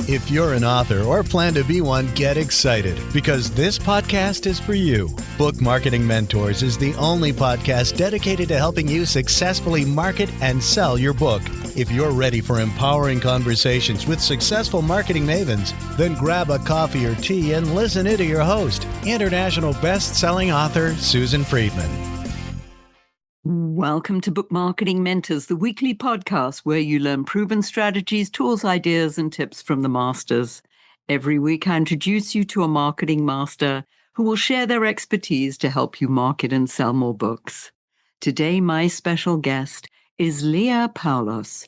If you're an author or plan to be one, get excited because this podcast is for you. Book Marketing Mentors is the only podcast dedicated to helping you successfully market and sell your book. If you're ready for empowering conversations with successful marketing mavens, then grab a coffee or tea and listen in to your host, international best-selling author Susan Friedmann. Welcome to Book Marketing Mentors, the weekly podcast where you learn proven strategies, tools, ideas, and tips from the masters. Every week, I introduce you to a marketing master who will share their expertise to help you market and sell more books. Today, my special guest is Leah Paulos,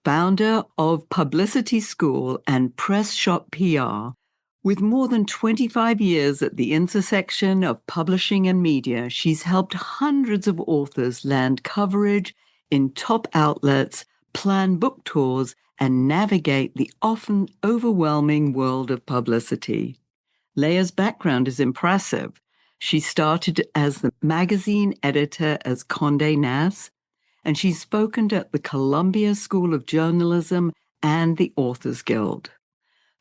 founder of Publicity School and Press Shop PR. With more than 25 years at the intersection of publishing and media, she's helped hundreds of authors land coverage in top outlets, plan book tours, and navigate the often overwhelming world of publicity. Leah's background is impressive. She started as the magazine editor as Condé Nast, and she's spoken at the Columbia School of Journalism and the Authors Guild.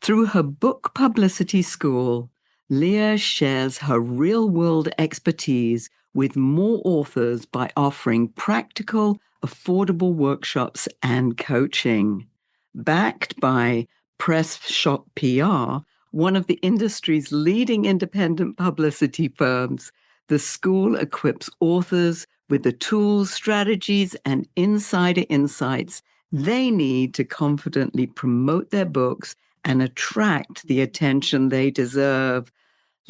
Through her book Publicity School, Leah shares her real-world expertise with more authors by offering practical, affordable workshops and coaching. Backed by Press Shop PR, one of the industry's leading independent publicity firms, the school equips authors with the tools, strategies, and insider insights they need to confidently promote their books and attract the attention they deserve.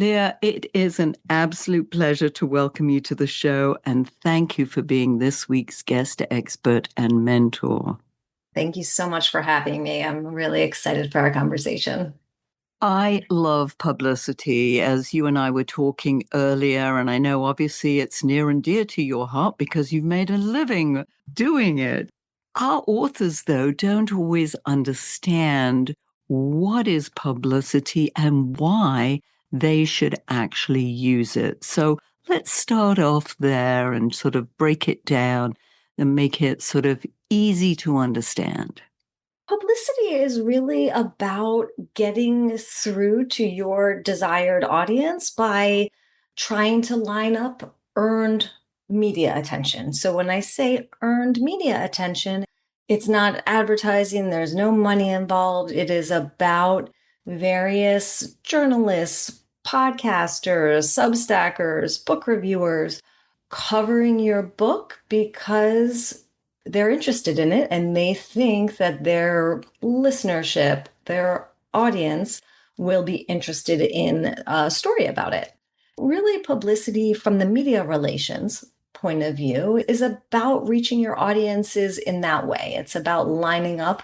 Leah, it is an absolute pleasure to welcome you to the show, and thank you for being this week's guest expert and mentor. Thank you so much for having me. I'm really excited for our conversation. I love publicity, as you and I were talking earlier, and I know obviously it's near and dear to your heart because you've made a living doing it. Our authors, though, don't always understand what is publicity and why they should actually use it. So let's start off there and sort of break it down and make it sort of easy to understand. Publicity is really about getting through to your desired audience by trying to line up earned media attention. So when I say earned media attention, it's not advertising, there's no money involved. It is about various journalists, podcasters, Substackers, book reviewers covering your book because they're interested in it and they think that their listenership, their audience will be interested in a story about it. Really, publicity from the media relations point of view is about reaching your audiences in that way. It's about lining up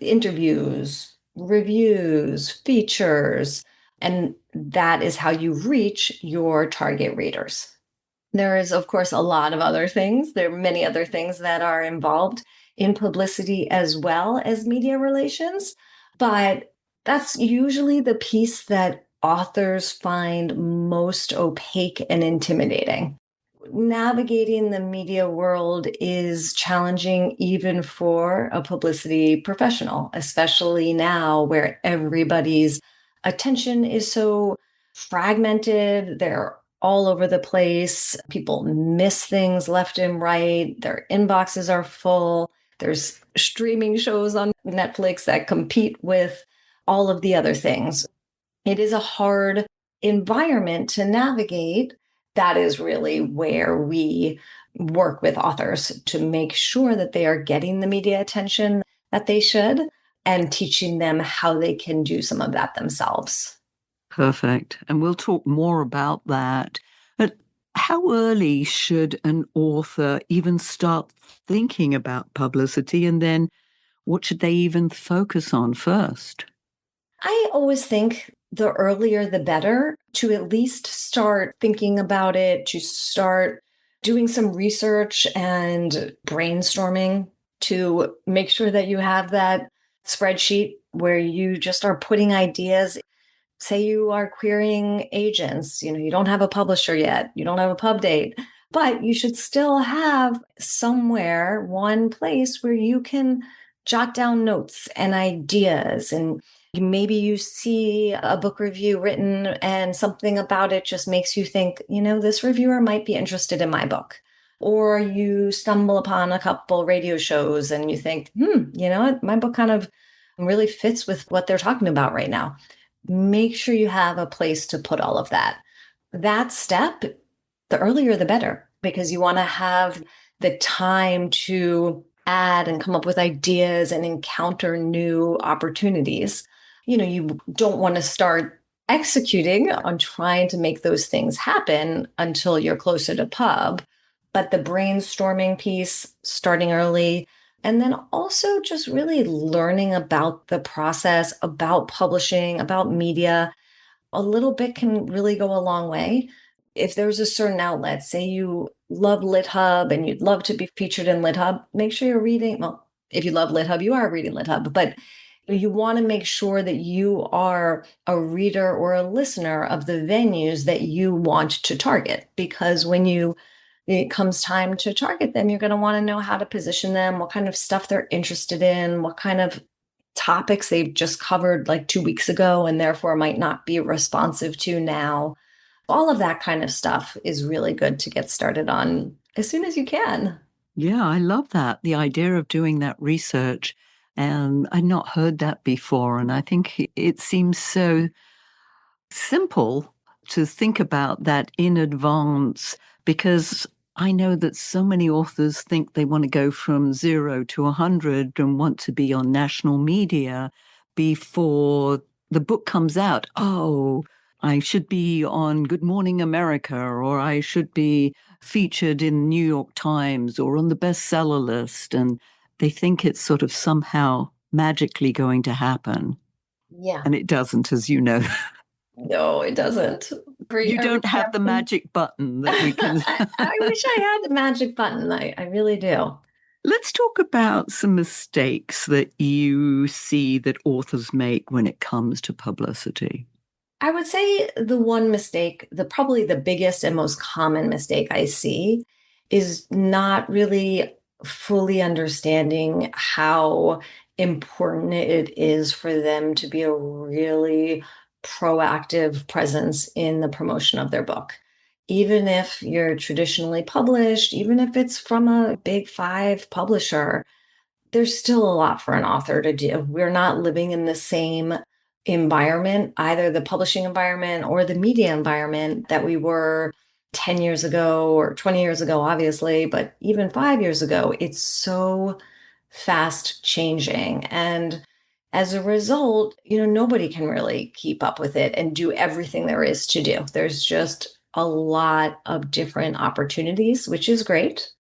interviews, reviews, features, and that is how you reach your target readers. There is, of course, a lot of other things. There are many other things that are involved in publicity as well as media relations, but that's usually the piece that authors find most opaque and intimidating. Navigating the media world is challenging even for a publicity professional, especially now where everybody's attention is so fragmented. They're all over the place. People miss things left and right. Their inboxes are full. There's streaming shows on Netflix that compete with all of the other things. It is a hard environment to navigate. That is really where we work with authors to make sure that they are getting the media attention that they should and teaching them how they can do some of that themselves. Perfect. And we'll talk more about that. But how early should an author even start thinking about publicity? And then what should they even focus on first? I always think the earlier the better, to at least start thinking about it, to start doing some research and brainstorming to make sure that you have that spreadsheet where you just are putting ideas. Say you are querying agents, you don't have a publisher yet, you don't have a pub date, but you should still have somewhere, one place where you can jot down notes and ideas and Maybe you see a book review written and something about it just makes you think, this reviewer might be interested in my book. Or you stumble upon a couple radio shows and you think, what? My book kind of really fits with what they're talking about right now. Make sure you have a place to put all of that. That step, the earlier the better, because you want to have the time to add and come up with ideas and encounter new opportunities. You don't want to start executing on trying to make those things happen until you're closer to pub. But the brainstorming piece, starting early, and then also just really learning about the process, about publishing, about media, a little bit can really go a long way. If there's a certain outlet, say you love LitHub and you'd love to be featured in LitHub, make sure you're reading. Well, if you love LitHub, you are reading LitHub, but you want to make sure that you are a reader or a listener of the venues that you want to target. Because when it comes time to target them, you're going to want to know how to position them, what kind of stuff they're interested in, what kind of topics they've just covered like 2 weeks ago and therefore might not be responsive to now. All of that kind of stuff is really good to get started on as soon as you can. Yeah, I love that. The idea of doing that research. And I'd not heard that before. And I think it seems so simple to think about that in advance, because I know that so many authors think they want to go from 0 to 100 and want to be on national media before the book comes out. Oh, I should be on Good Morning America, or I should be featured in New York Times or on the bestseller list. And they think it's sort of somehow magically going to happen. Yeah. And it doesn't, as you know. No, it doesn't. You don't have the magic button that we can. I wish I had the magic button. I really do. Let's talk about some mistakes that you see that authors make when it comes to publicity. I would say the one mistake, probably the biggest and most common mistake I see is not really fully understanding how important it is for them to be a really proactive presence in the promotion of their book. Even if you're traditionally published, even if it's from a big five publisher, there's still a lot for an author to do. We're not living in the same environment, either the publishing environment or the media environment that we were 10 years ago or 20 years ago, obviously, but even 5 years ago. It's so fast changing. And as a result, nobody can really keep up with it and do everything there is to do. There's just a lot of different opportunities, which is great.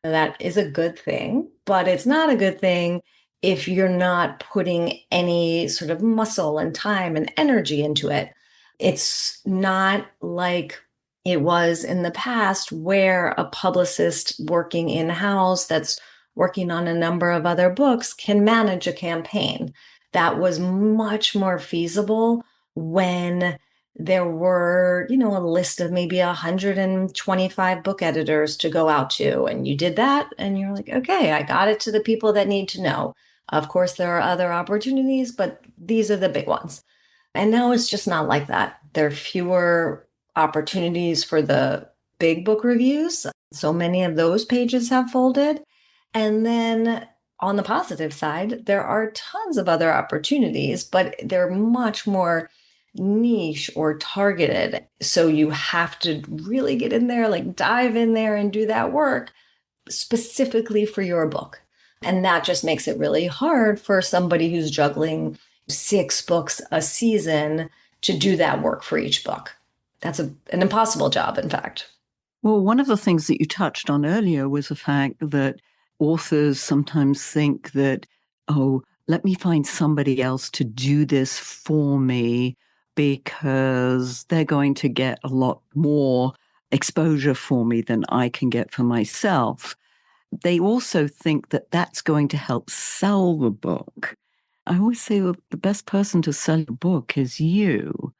That is a good thing, but it's not a good thing if you're not putting any sort of muscle and time and energy into it. It's not like it was in the past where a publicist working in-house that's working on a number of other books can manage a campaign. That was much more feasible when there were, a list of maybe 125 book editors to go out to. And you did that and you're like, okay, I got it to the people that need to know. Of course, there are other opportunities, but these are the big ones. And now it's just not like that. There are fewer opportunities for the big book reviews. So many of those pages have folded. And then on the positive side, there are tons of other opportunities, but they're much more niche or targeted. So you have to really get in there, like dive in there and do that work specifically for your book. And that just makes it really hard for somebody who's juggling 6 books a season to do that work for each book. That's an impossible job, in fact. Well, one of the things that you touched on earlier was the fact that authors sometimes think that, oh, let me find somebody else to do this for me because they're going to get a lot more exposure for me than I can get for myself. They also think that that's going to help sell the book. I always say, well, the best person to sell your book is you.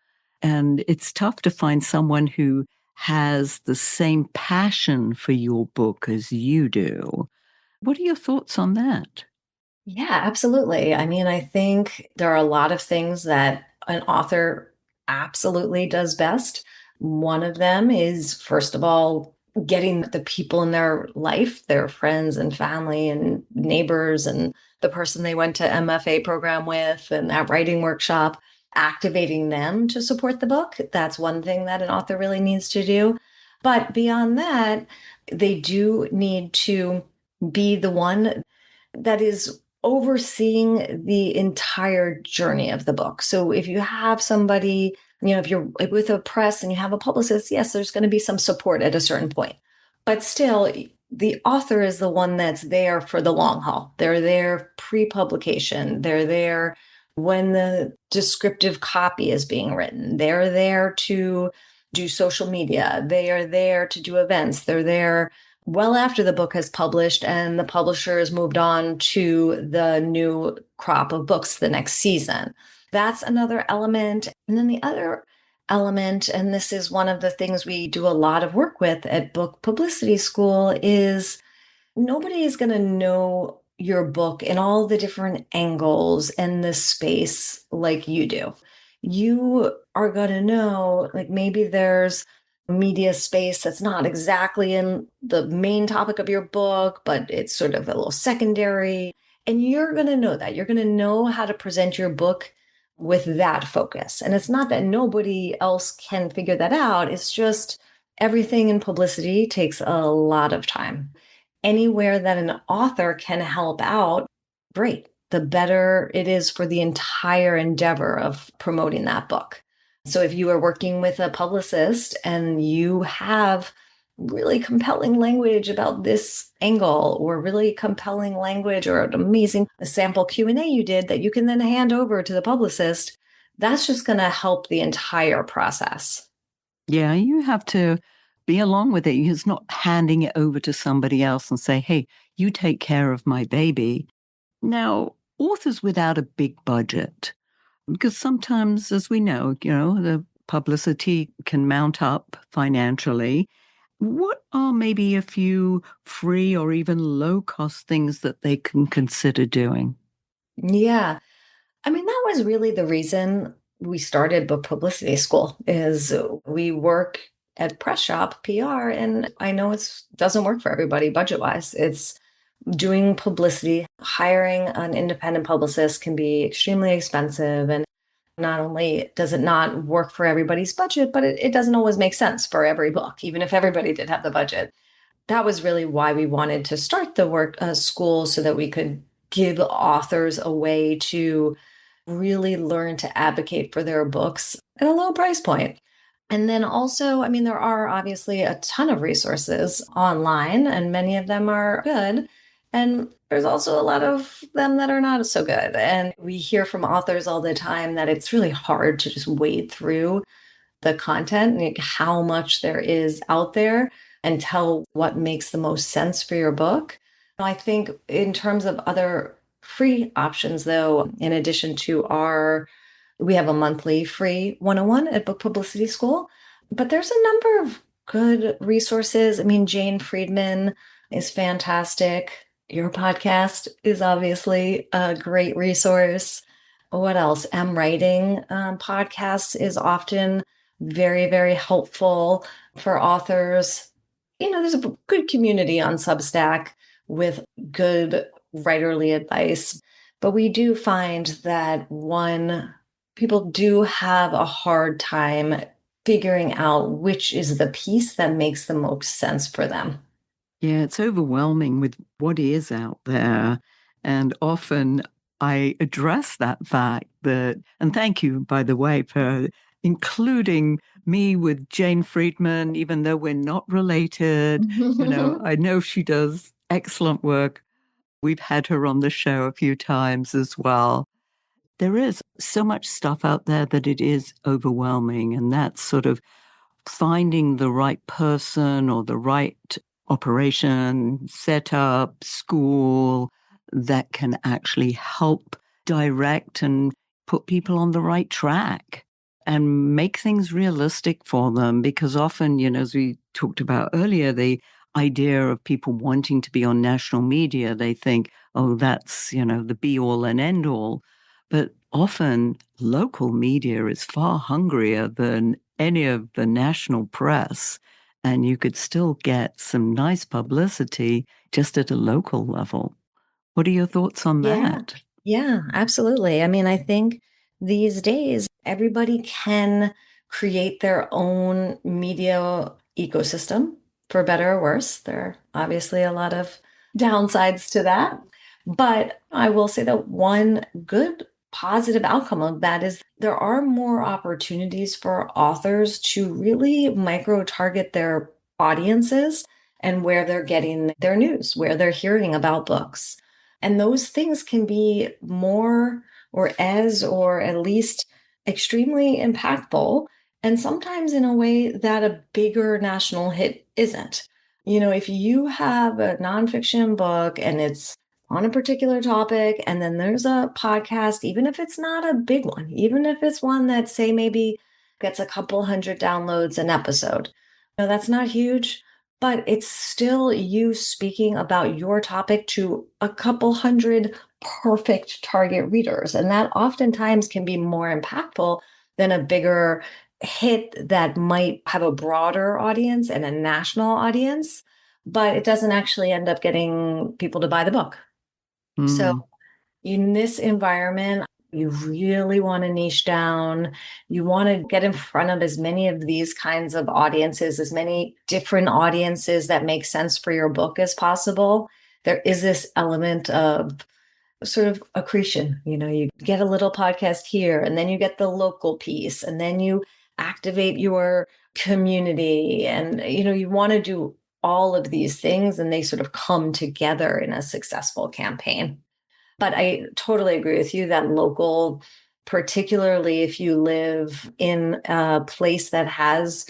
And it's tough to find someone who has the same passion for your book as you do. What are your thoughts on that? Yeah, absolutely. I mean, I think there are a lot of things that an author absolutely does best. One of them is, first of all, getting the people in their life, their friends and family and neighbors, and the person they went to MFA program with and that writing workshop, activating them to support the book. That's one thing that an author really needs to do. But beyond that, they do need to be the one that is overseeing the entire journey of the book. So if you have somebody, if you're with a press and you have a publicist, yes, there's going to be some support at a certain point. But still, the author is the one that's there for the long haul. They're there pre-publication. They're there when the descriptive copy is being written. They're there to do social media. They are there to do events. They're there well after the book has published and the publisher has moved on to the new crop of books the next season. That's another element. And then the other element, and this is one of the things we do a lot of work with at Book Publicity School, is nobody is going to know your book in all the different angles and the space like you do. You are going to know, like, maybe there's media space that's not exactly in the main topic of your book, but it's sort of a little secondary. And you're going to know that. You're going to know how to present your book with that focus. And it's not that nobody else can figure that out. It's just everything in publicity takes a lot of time. Anywhere that an author can help out, great. The better it is for the entire endeavor of promoting that book. So if you are working with a publicist and you have really compelling language about this angle, or really compelling language or an amazing sample Q&A you did that you can then hand over to the publicist, that's just going to help the entire process. Yeah, you have to be along with it. It's not handing it over to somebody else and say, hey, you take care of my baby. Now, authors without a big budget, because sometimes, as we know, the publicity can mount up financially. What are maybe a few free or even low cost things that they can consider doing? Yeah. I mean, that was really the reason we started Book Publicity School. Is we work at press shop PR, and I know it doesn't work for everybody budget wise. It's doing publicity. Hiring an independent publicist can be extremely expensive, and not only does it not work for everybody's budget, but it doesn't always make sense for every book, even if everybody did have the budget. That was really why we wanted to start the work school, so that we could give authors a way to really learn to advocate for their books at a low price point. And then also, I mean, there are obviously a ton of resources online, and many of them are good. And there's also a lot of them that are not so good. And we hear from authors all the time that it's really hard to just wade through the content and like how much there is out there and tell what makes the most sense for your book. I think in terms of other free options, though, in addition to we have a monthly free 101 at Book Publicity School, but there's a number of good resources. I mean, Jane Friedmann is fantastic. Your podcast is obviously a great resource. What else? Writing podcasts is often very, very helpful for authors. There's a good community on Substack with good writerly advice. But we do find that people do have a hard time figuring out which is the piece that makes the most sense for them. Yeah, it's overwhelming with what is out there. And often I address that fact and thank you, by the way, for including me with Jane Friedmann, even though we're not related. I know she does excellent work. We've had her on the show a few times as well. There is so much stuff out there that it is overwhelming. And that's sort of finding the right person or the right operation, setup, school that can actually help direct and put people on the right track and make things realistic for them. Because often, as we talked about earlier, the idea of people wanting to be on national media, they think, oh, that's, the be all and end all. But often local media is far hungrier than any of the national press. And you could still get some nice publicity just at a local level. What are your thoughts on Yeah. that? Yeah, absolutely. I mean, I think these days everybody can create their own media ecosystem, for better or worse. There are obviously a lot of downsides to that. But I will say that one good positive outcome of that is there are more opportunities for authors to really micro target their audiences and where they're getting their news, where they're hearing about books. And those things can be more or at least extremely impactful, and sometimes in a way that a bigger national hit isn't. If you have a nonfiction book and it's on a particular topic, and then there's a podcast, even if it's not a big one, even if it's one that, say, maybe gets a couple hundred downloads an episode, that's not huge, but it's still you speaking about your topic to a couple hundred perfect target readers. And that oftentimes can be more impactful than a bigger hit that might have a broader audience and a national audience, but it doesn't actually end up getting people to buy the book. So in this environment, you really want to niche down. You want to get in front of as many of these kinds of audiences, as many different audiences that make sense for your book as possible. There is this element of sort of accretion. You get a little podcast here, and then you get the local piece, and then you activate your community. And, you want to do all of these things, and they sort of come together in a successful campaign. But I totally agree with you that local, particularly if you live in a place that has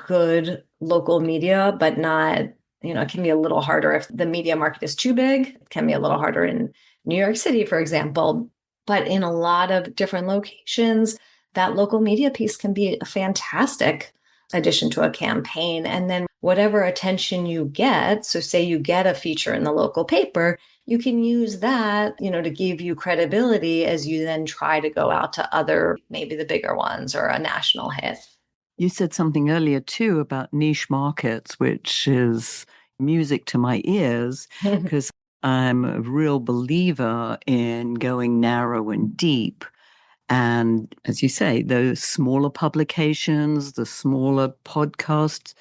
good local media, but not, it can be a little harder if the media market is too big. It can be a little harder in New York City, for example. But in a lot of different locations, that local media piece can be a fantastic addition to a campaign. And then whatever attention you get, so say you get a feature in the local paper, you can use that, to give you credibility as you then try to go out to other, maybe the bigger ones or a national hit. You said something earlier too about niche markets, which is music to my ears, because I'm a real believer in going narrow and deep. And as you say, those smaller publications, the smaller podcasts,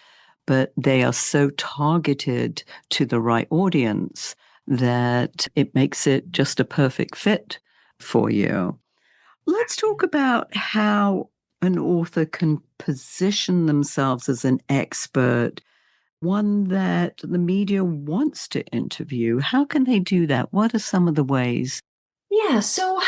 but they are so targeted to the right audience that it makes it just a perfect fit for you. Let's talk about how an author can position themselves as an expert, one that the media wants to interview. How can they do that? What are some of the ways? Yeah, so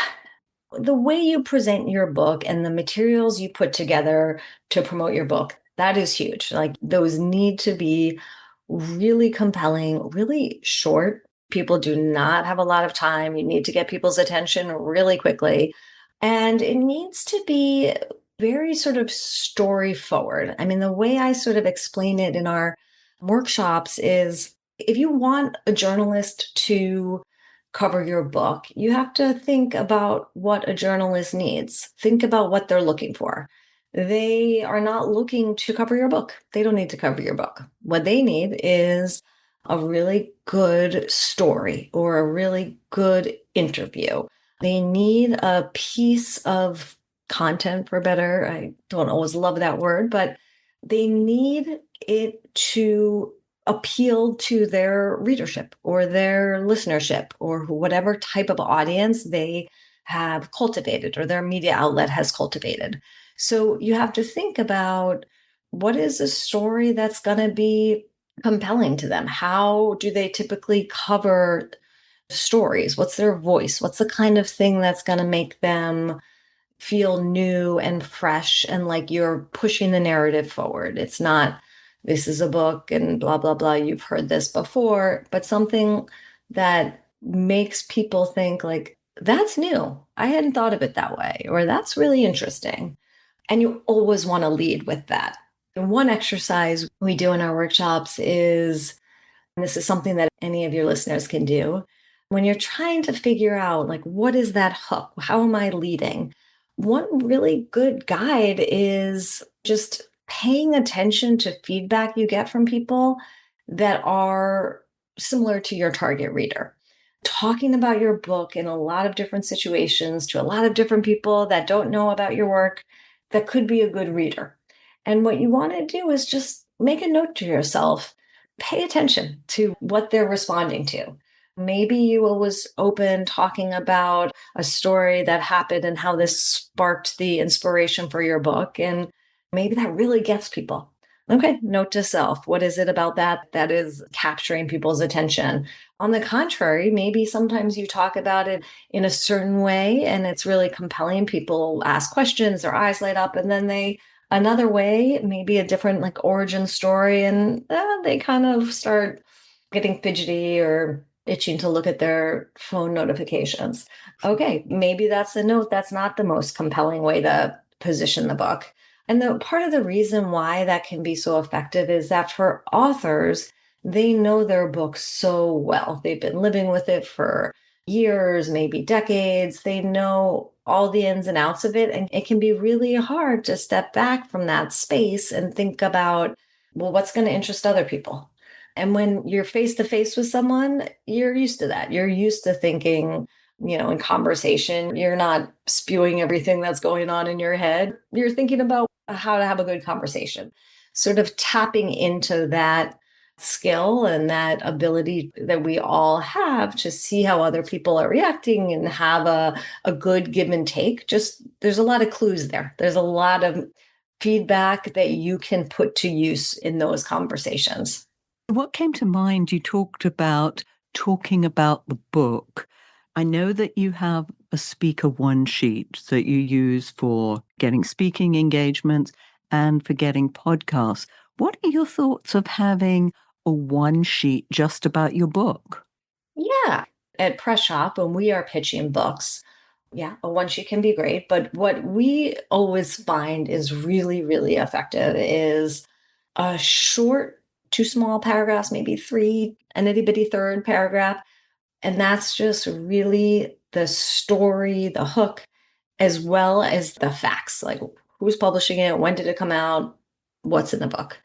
the way you present your book and the materials you put together to promote your book, that is huge. Like those need to be really compelling, really short. People do not have a lot of time. You need to get people's attention really quickly. And it needs to be very sort of story forward. I mean, the way I sort of explain it in our workshops is if you want a journalist to cover your book, you have to think about what a journalist needs. Think about what they're looking for. They are not looking to cover your book. They don't need to cover your book. What they need is a really good story or a really good interview. They need a piece of content, for better. I don't always love that word, but they need it to appeal to their readership or their listenership or whatever type of audience they have cultivated or their media outlet has cultivated. So you have to think about what is a story that's going to be compelling to them? How do they typically cover stories? What's their voice? What's the kind of thing that's going to make them feel new and fresh and like you're pushing the narrative forward? It's not, this is a book and blah, blah, blah, you've heard this before, but something that makes people think like, that's new. I hadn't thought of it that way, or that's really interesting. And you always want to lead with that. And one exercise we do in our workshops is and this is something that any of your listeners can do, when you're trying to figure out, like, what is that hook? How am I leading? One really good guide is just paying attention to feedback you get from people that are similar to your target reader. Talking about your book in a lot of different situations to a lot of different people that don't know about your work that could be a good reader. And what you want to do is just make a note to yourself, pay attention to what they're responding to. Maybe you was open talking about a story that happened and how this sparked the inspiration for your book. And maybe that really gets people. Okay, note to self. What is it about that that is capturing people's attention? On the contrary, maybe sometimes you talk about it in a certain way and it's really compelling. People ask questions, their eyes light up, and then another way, maybe a different like origin story, and they kind of start getting fidgety or itching to look at their phone notifications. Okay, maybe that's a note. That's not the most compelling way to position the book. And the part of the reason why that can be so effective is that for authors, they know their book so well. They've been living with it for years, maybe decades. They know all the ins and outs of it. And it can be really hard to step back from that space and think about, well, what's going to interest other people? And when you're face to face with someone, you're used to that. You're used to thinking, in conversation, you're not spewing everything that's going on in your head. You're thinking about how to have a good conversation, sort of tapping into that skill and that ability that we all have to see how other people are reacting and have a good give and take. Just there's a lot of clues there. There's a lot of feedback that you can put to use in those conversations. What came to mind, you talked about talking about the book. I know that you have a speaker one sheet that you use for getting speaking engagements and for getting podcasts. What are your thoughts of having a one sheet just about your book? Yeah. At Press Shop, when we are pitching books, yeah, a one sheet can be great. But what we always find is really, really effective is a short, two small paragraphs, maybe three, an itty bitty third paragraph. And that's just really the story, the hook, as well as the facts, like who's publishing it, when did it come out, what's in the book.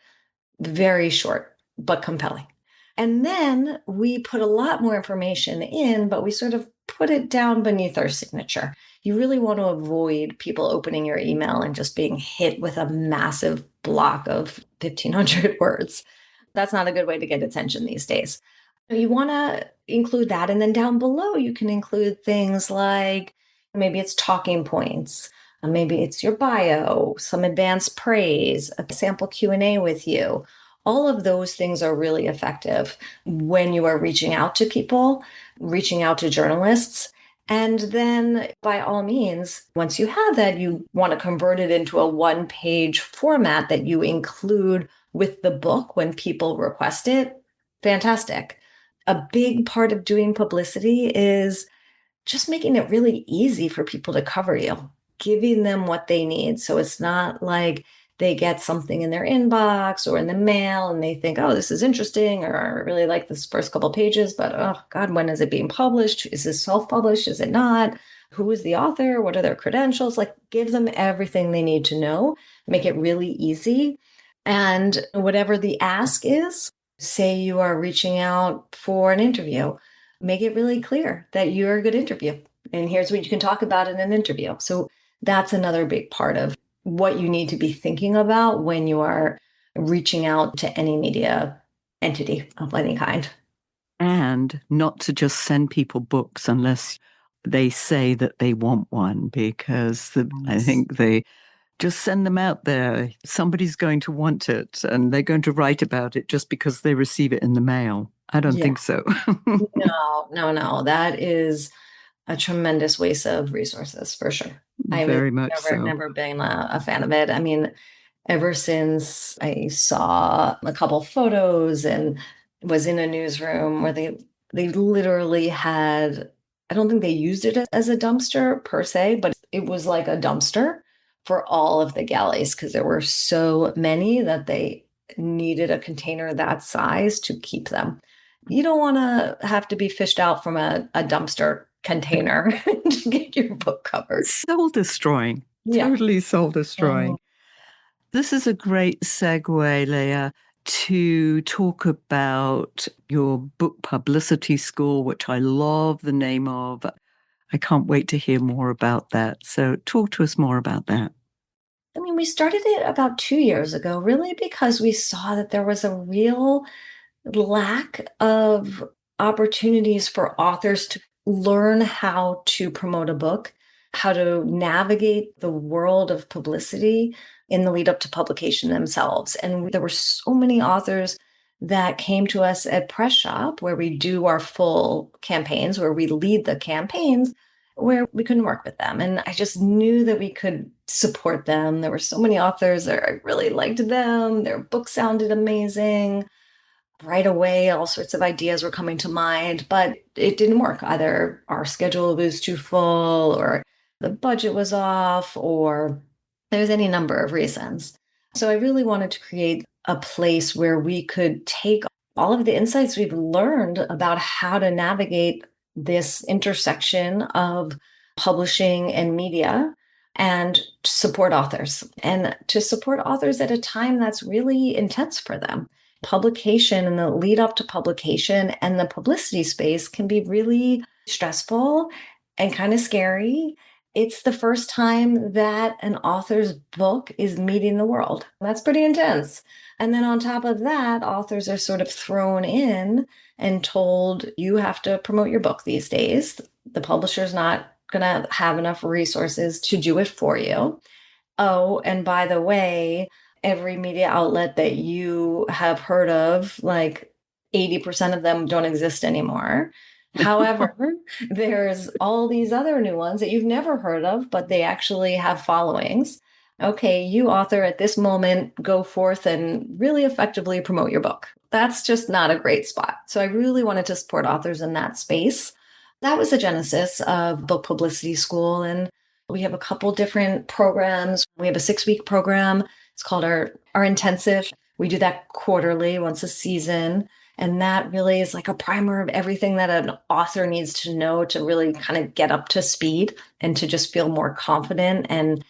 Very short, but compelling. And then we put a lot more information in, but we sort of put it down beneath our signature. You really want to avoid people opening your email and just being hit with a massive block of 1,500 words. That's not a good way to get attention these days. You want to include that. And then down below, you can include things like maybe it's talking points. Maybe it's your bio, some advanced praise, a sample Q&A with you. All of those things are really effective when you are reaching out to people, reaching out to journalists. And then by all means, once you have that, you want to convert it into a one-page format that you include with the book when people request it. Fantastic. A big part of doing publicity is just making it really easy for people to cover you, giving them what they need. So it's not like they get something in their inbox or in the mail and they think, oh, this is interesting, or I really like this first couple pages, but oh God, when is it being published? Is this self-published? Is it not? Who is the author? What are their credentials? Like, give them everything they need to know, make it really easy. And whatever the ask is, say you are reaching out for an interview, make it really clear that you're a good interview. And here's what you can talk about in an interview. So that's another big part of what you need to be thinking about when you are reaching out to any media entity of any kind. And not to just send people books unless they say that they want one, because I think they just send them out there. Somebody's going to want it and they're going to write about it just because they receive it in the mail. I don't think so. No. That is a tremendous waste of resources for sure. Very much so. Never been a fan of it. I mean, ever since I saw a couple photos and was in a newsroom where they literally had, I don't think they used it as a dumpster per se, but it was like a dumpster for all of the galleys because there were so many that they needed a container that size to keep them. You don't want to have to be fished out from a dumpster container to get your book covered. Soul destroying. Yeah. Totally soul destroying. This is a great segue, Leah, to talk about your book publicity school, which I love the name of. I can't wait to hear more about that. So talk to us more about that. I mean, we started it about 2 years ago, really because we saw that there was a real lack of opportunities for authors to learn how to promote a book, how to navigate the world of publicity in the lead up to publication themselves. And there were so many authors that came to us at Press Shop, where we do our full campaigns, where we lead the campaigns, where we couldn't work with them. And I just knew that we could support them. There were so many authors that I really liked them. Their book sounded amazing. Right away, all sorts of ideas were coming to mind, but it didn't work. Either our schedule was too full, or the budget was off, or there's any number of reasons. So I really wanted to create a place where we could take all of the insights we've learned about how to navigate this intersection of publishing and media and support authors, and to support authors at a time that's really intense for them. Publication and the lead up to publication and the publicity space can be really stressful and kind of scary. It's the first time that an author's book is meeting the world. That's pretty intense. And then on top of that, authors are sort of thrown in and told, you have to promote your book these days. The publisher's not going to have enough resources to do it for you. Oh, and by the way, every media outlet that you have heard of, like 80% of them don't exist anymore. However, there's all these other new ones that you've never heard of, but they actually have followings. Okay, you author at this moment, go forth and really effectively promote your book. That's just not a great spot. So I really wanted to support authors in that space. That was the genesis of Book Publicity School. And we have a couple different programs. We have a 6-week program. It's called our intensive. We do that quarterly, once a season. And that really is like a primer of everything that an author needs to know to really kind of get up to speed and to just feel more confident and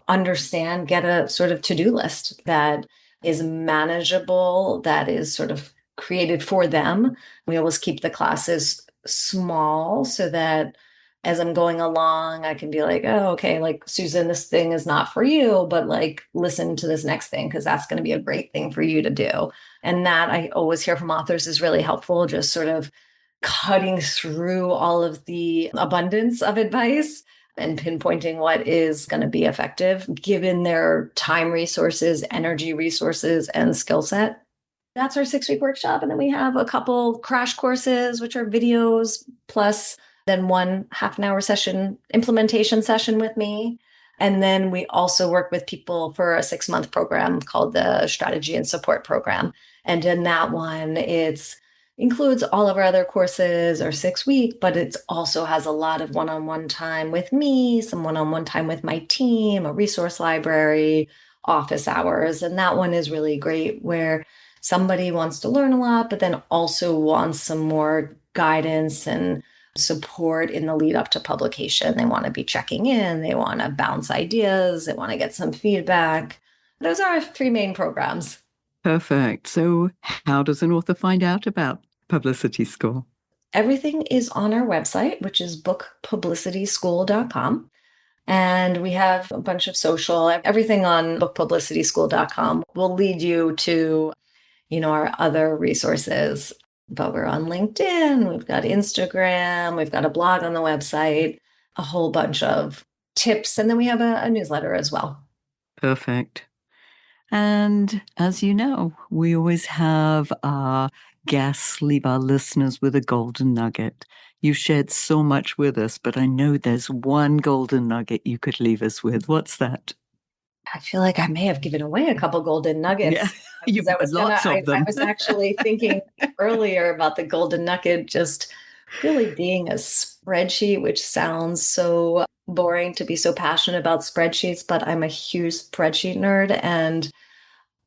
understand, get a sort of to-do list that is manageable, that is sort of created for them. We always keep the classes small so that as I'm going along, I can be like, oh, okay, like, Susan, this thing is not for you, but like, listen to this next thing, because that's going to be a great thing for you to do. And that I always hear from authors is really helpful, just sort of cutting through all of the abundance of advice and pinpointing what is going to be effective given their time resources, energy resources, and skill set. That's our 6-week workshop. And then we have a couple crash courses, which are videos, plus then one half-an-hour session, implementation session with me. And then we also work with people for a 6-month program called the Strategy and Support Program. And in that one, it's includes all of our other courses, our 6-week, but it also has a lot of one-on-one time with me, some one-on-one time with my team, a resource library, office hours. And that one is really great, where somebody wants to learn a lot, but then also wants some more guidance and support in the lead up to publication. They want to be checking in, they want to bounce ideas, they want to get some feedback. Those are our 3 main programs. Perfect. So how does an author find out about Publicity School? Everything is on our website, which is bookpublicityschool.com. And we have a bunch of social, everything on bookpublicityschool.com will lead you to, our other resources. But we're on LinkedIn, we've got Instagram, we've got a blog on the website, a whole bunch of tips. And then we have a newsletter as well. Perfect. And as you know, we always have our guests leave our listeners with a golden nugget. You've shared so much with us, but I know there's one golden nugget you could leave us with. What's that? I feel like I may have given away a couple golden nuggets. Yeah, you've got lots of them. I was actually thinking earlier about the golden nugget just really being a spreadsheet, which sounds so boring to be so passionate about spreadsheets, but I'm a huge spreadsheet nerd. And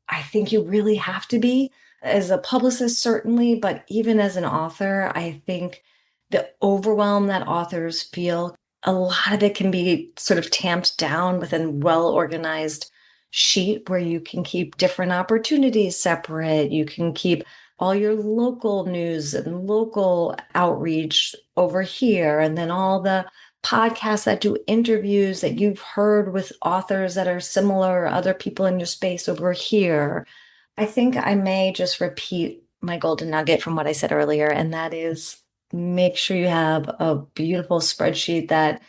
I think you really have to be, As a publicist, certainly, but even as an author, I think the overwhelm that authors feel, a lot of it can be sort of tamped down with a well-organized sheet where you can keep different opportunities separate. You can keep all your local news and local outreach over here, and then all the podcasts that do interviews that you've heard with authors that are similar or other people in your space over here. I think I may just repeat my golden nugget from what I said earlier, and that is make sure you have a beautiful spreadsheet that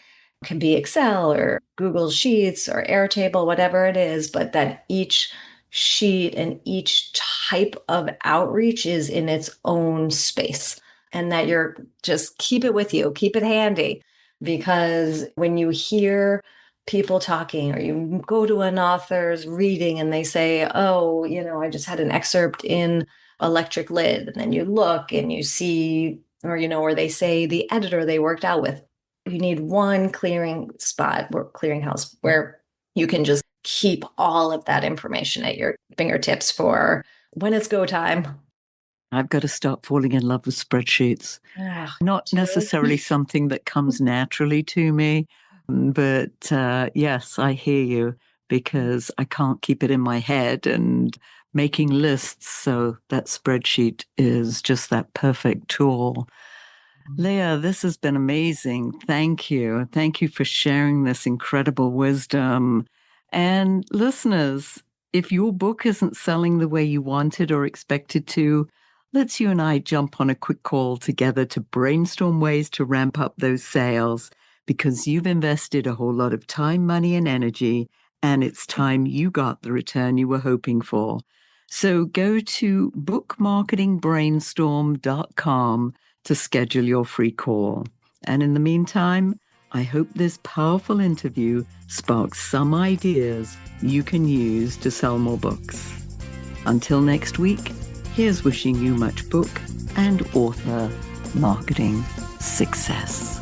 can be Excel or Google Sheets or Airtable, whatever it is, but that each sheet and each type of outreach is in its own space, and that you're just keep it with you, keep it handy, because when you hear people talking or you go to an author's reading and they say, oh, I just had an excerpt in Electric Lid, and then you look and you see, or they say the editor they worked out with. You need one clearinghouse where you can just keep all of that information at your fingertips for when it's go time. I've got to start falling in love with spreadsheets. Not necessarily something that comes naturally to me, but yes, I hear you, because I can't keep it in my head and making lists. So that spreadsheet is just that perfect tool. Leah, this has been amazing. Thank you. Thank you for sharing this incredible wisdom. And listeners, if your book isn't selling the way you wanted or expected to, let's you and I jump on a quick call together to brainstorm ways to ramp up those sales, because you've invested a whole lot of time, money, and energy, and it's time you got the return you were hoping for. So go to bookmarketingbrainstorm.com to schedule your free call. And in the meantime, I hope this powerful interview sparks some ideas you can use to sell more books. Until next week, here's wishing you much book and author marketing success.